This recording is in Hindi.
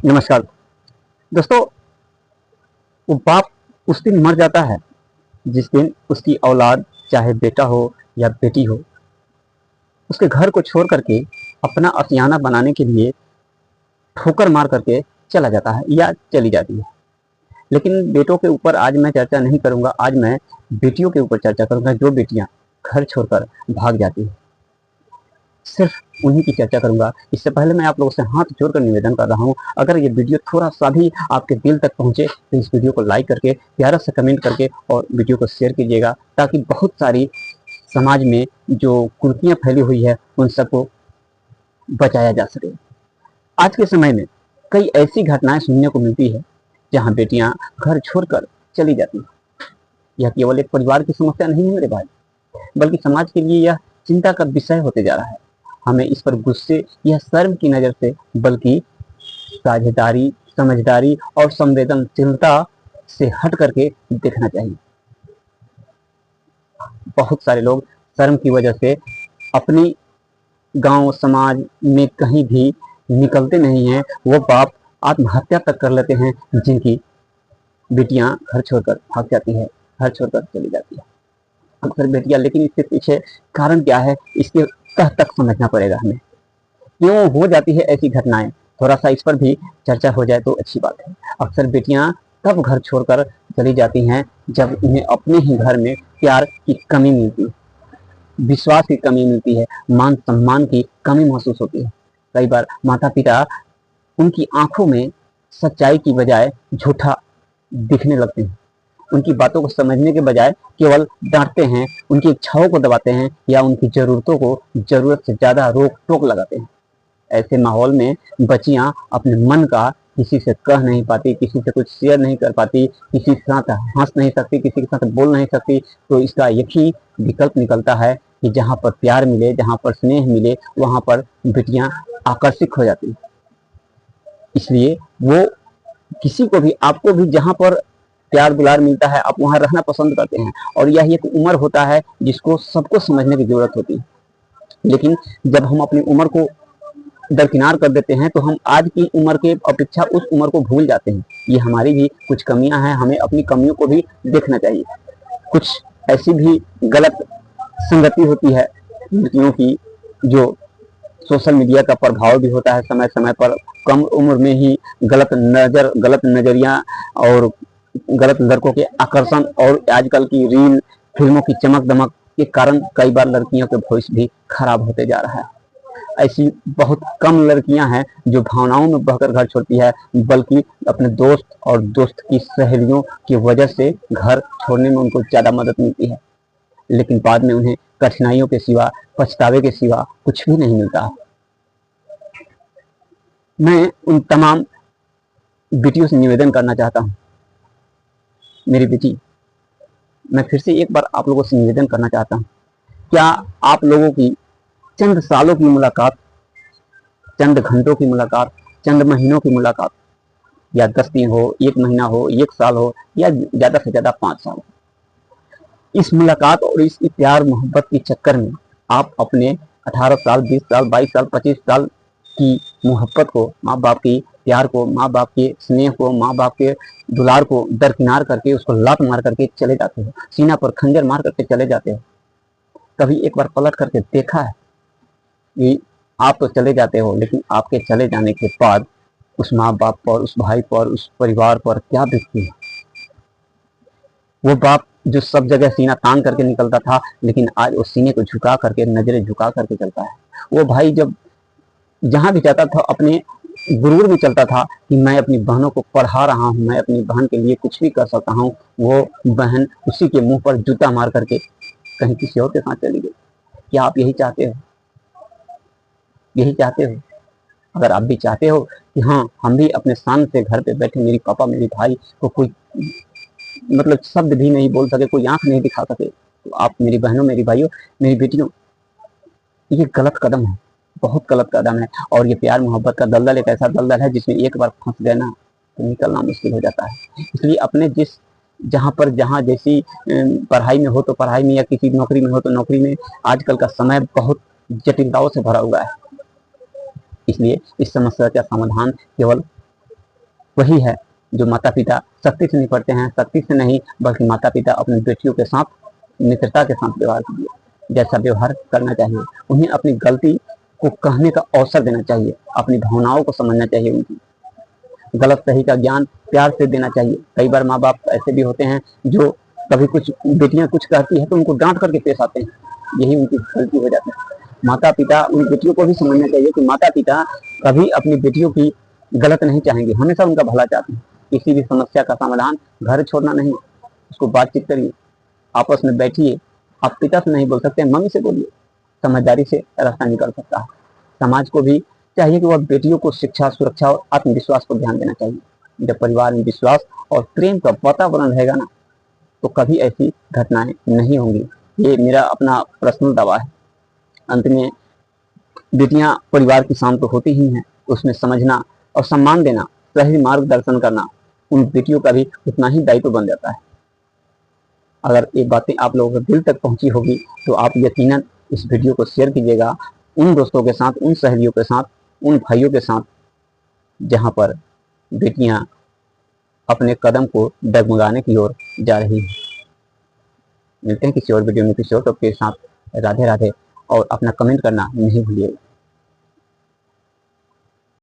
नमस्कार दोस्तों। वो बाप उस दिन मर जाता है जिस दिन उसकी औलाद, चाहे बेटा हो या बेटी हो, उसके घर को छोड़ करके अपना अफियाना बनाने के लिए ठोकर मार करके चला जाता है या चली जाती है। लेकिन बेटों के ऊपर आज मैं चर्चा नहीं करूंगा। आज मैं बेटियों के ऊपर चर्चा करूंगा, जो बेटियां घर छोड़कर भाग जाती है, सिर्फ उन्हीं की चर्चा करूंगा। इससे पहले मैं आप लोगों से हाथ जोड़कर निवेदन कर रहा हूं, अगर ये वीडियो थोड़ा सा भी आपके दिल तक पहुंचे तो इस वीडियो को लाइक करके, प्यारा सा कमेंट करके और वीडियो को शेयर कीजिएगा, ताकि बहुत सारी समाज में जो कुरीतियां फैली हुई है उन सबको बचाया जा सके। आज के समय में कई ऐसी घटनाएं सुनने को मिलती है जहां बेटियां घर छोड़कर चली जाती हैं। यह केवल एक परिवार की समस्या नहीं है मेरे भाई, बल्कि समाज के लिए यह चिंता का विषय होते जा रहा है। हमें इस पर गुस्से या शर्म की नजर से, बल्कि साझेदारी, समझदारी और संवेदनशीलता से हट करके देखना चाहिए। बहुत सारे लोग शर्म की वजह से अपनी गांव समाज में कहीं भी निकलते नहीं हैं। वो बाप आत्महत्या तक कर लेते हैं जिनकी बेटियां घर छोड़कर भाग जाती है, घर छोड़कर चली जाती है अक्सर बेटियां। लेकिन इसके पीछे कारण क्या है, इसके तह तक समझना पड़ेगा हमें, क्यों हो जाती है ऐसी घटनाएं। थोड़ा सा इस पर भी चर्चा हो जाए तो अच्छी बात है। अक्सर बेटियां तब घर छोड़कर चली जाती हैं जब उन्हें अपने ही घर में प्यार की कमी मिलती है, विश्वास की कमी मिलती है, मान सम्मान की कमी महसूस होती है। कई बार माता पिता उनकी आंखों में सच्चाई की बजाय झूठा दिखने लगते हैं, उनकी बातों को समझने के बजाय केवल डांटते हैं, उनकी इच्छाओं को दबाते हैं या उनकी जरूरतों को जरूरत से ज्यादा रोक टोक लगाते हैं। ऐसे माहौल में बच्चियां अपने मन का किसी से कह नहीं पाती, किसी से कुछ शेयर नहीं कर पाती, किसी के साथ हंस नहीं सकती, किसी के साथ बोल नहीं सकती। तो इसका एक ही विकल्प निकलता है कि जहां पर प्यार मिले, जहां पर स्नेह मिले, वहां पर बेटियां आकर्षित हो जाती है। इसलिए वो किसी को भी, आपको भी जहां पर प्यार दुलार मिलता है आप वहां रहना पसंद करते हैं। और यह एक उम्र होता है जिसको सबको समझने की जरूरत होती है। लेकिन जब हम अपनी उम्र को दरकिनार कर देते हैं तो हम आज की उम्र के अपेक्षा उस उम्र को भूल जाते हैं। ये हमारी भी कुछ कमियां हैं, हमें अपनी कमियों को भी देखना चाहिए। कुछ ऐसी भी गलत संगति होती है लड़कियों की, जो सोशल मीडिया का प्रभाव भी होता है समय समय पर। कम उम्र में ही गलत नजरिया और गलत लड़कों के आकर्षण और आजकल की रील फिल्मों की चमक दमक के कारण कई बार लड़कियों के भविष्य भी खराब होते जा रहा है। ऐसी बहुत कम लड़कियां हैं जो भावनाओं में बहकर घर छोड़ती है, बल्कि अपने दोस्त और दोस्त की सहेलियों की वजह से घर छोड़ने में उनको ज्यादा मदद मिलती है। लेकिन बाद में उन्हें कठिनाइयों के सिवा, पछतावे के सिवा कुछ भी नहीं मिलता। मैं उन तमाम बेटियों से निवेदन करना चाहता हूं, मेरी बेटी, मैं फिर से एक बार आप लोगों से निवेदन करना चाहता हूं, क्या आप लोगों की चंद सालों की मुलाकात, चंद घंटों की मुलाकात, चंद महीनों की मुलाकात, या 10 दिन हो, 1 महीना हो, 1 साल हो, या ज्यादा से ज्यादा 5 साल हो, इस मुलाकात और इस प्यार मोहब्बत के चक्कर में आप अपने 18 साल, 20 साल, 22 साल, 25 साल की मोहब्बत को, माँ बाप की प्यार को, माँ बाप के स्नेह को, माँ बाप के दुलार को दरकिनार करके, उसको लात मार करके चले जाते हो, सीना पर खंजर मार करके चले जाते हो। कभी एक बार पलट करके देखा है कि आप तो चले जाते हो, लेकिन आपके चले जाने के बाद उस माँ बाप पर, उस भाई पर, उस परिवार पर क्या बीतती है। वो बाप जो सब जगह सीना तान करके निकलता था, लेकिन आज उस सीने को झुका करके, नजरें झुका करके चलता है। वो भाई जब जहां भी जाता था अपने गुरूर में चलता था कि मैं अपनी बहनों को पढ़ा रहा हूं, मैं अपनी बहन के लिए कुछ भी कर सकता हूं। वो बहन उसी के मुंह पर जूता मार करके कहीं किसी और के साथ चली गई। क्या आप यही चाहते हो? यही चाहते हो? अगर आप भी चाहते हो कि हाँ, हम भी अपने शान से घर पे बैठे, मेरी पापा, मेरी भाई को कोई मतलब शब्द भी नहीं बोल सके, कोई आंख नहीं दिखा सके, तो आप मेरी बहनों, मेरी भाइयों, मेरी बेटियों, ये गलत कदम है, बहुत गलत कदम है। और ये प्यार मोहब्बत का दलदल एक ऐसा दलदल है जिसमें एक बार फंस गए ना तो निकलना मुश्किल हो जाता है। इसलिए अपने जहाँ जैसी पढ़ाई में हो तो पढ़ाई में, या किसी नौकरी में हो तो नौकरी में। आजकल का समय बहुत जटिलताओं से भरा हुआ है, इसलिए इस समस्या का समाधान केवल वही है जो माता पिता सख्ती से निपटते हैं, सख्ती से नहीं बल्कि माता पिता अपनी बेटियों के साथ मित्रता के साथ व्यवहार कीजिए, जैसा व्यवहार करना चाहिए। उन्हें अपनी गलती को कहने का अवसर देना चाहिए, अपनी भावनाओं को समझना चाहिए, उनकी गलत सही का ज्ञान प्यार से देना चाहिए। कई बार माँ बाप ऐसे भी होते हैं जो कभी कुछ बेटियां कुछ कहती है तो उनको डांट करके पेश आते हैं, यही उनकी गलती हो जाती है। माता पिता उन बेटियों को भी समझना चाहिए कि माता पिता कभी अपनी बेटियों की गलत नहीं चाहेंगे, हमेशा उनका भला चाहते हैं। किसी भी समस्या का समाधान घर छोड़ना नहीं, उसको बातचीत करिए, आपस में बैठिए। आप पिता से नहीं बोल सकते, मम्मी से बोलिए, समझदारी से रास्ता निकल सकता है। समाज को भी चाहिए कि वह बेटियों को शिक्षा, सुरक्षा और आत्मविश्वास पर ध्यान देना चाहिए। जब परिवार में विश्वास और प्रेम का वातावरण रहेगा ना, तो कभी ऐसी घटनाएं नहीं होंगी। ये मेरा अपना पर्सनल दावा है। अंत में बेटियां परिवार की शान तो होती ही हैं, उसमें समझना और सम्मान देना, सही मार्गदर्शन करना उन बेटियों का भी उतना ही दायित्व बन जाता है। अगर ये बातें आप लोगों के दिल तक पहुंची होगी तो आप यकीनन इस वीडियो को शेयर कीजिएगा उन दोस्तों के साथ, उन सहेलियों के साथ, उन भाइयों के साथ जहां पर बेटियां अपने कदम को डगमगाने की ओर जा रही हैं। मिलते हैं किसी और वीडियो में किसी और टॉपिक के साथ। राधे राधे, और अपना कमेंट करना नहीं भूलिएगा।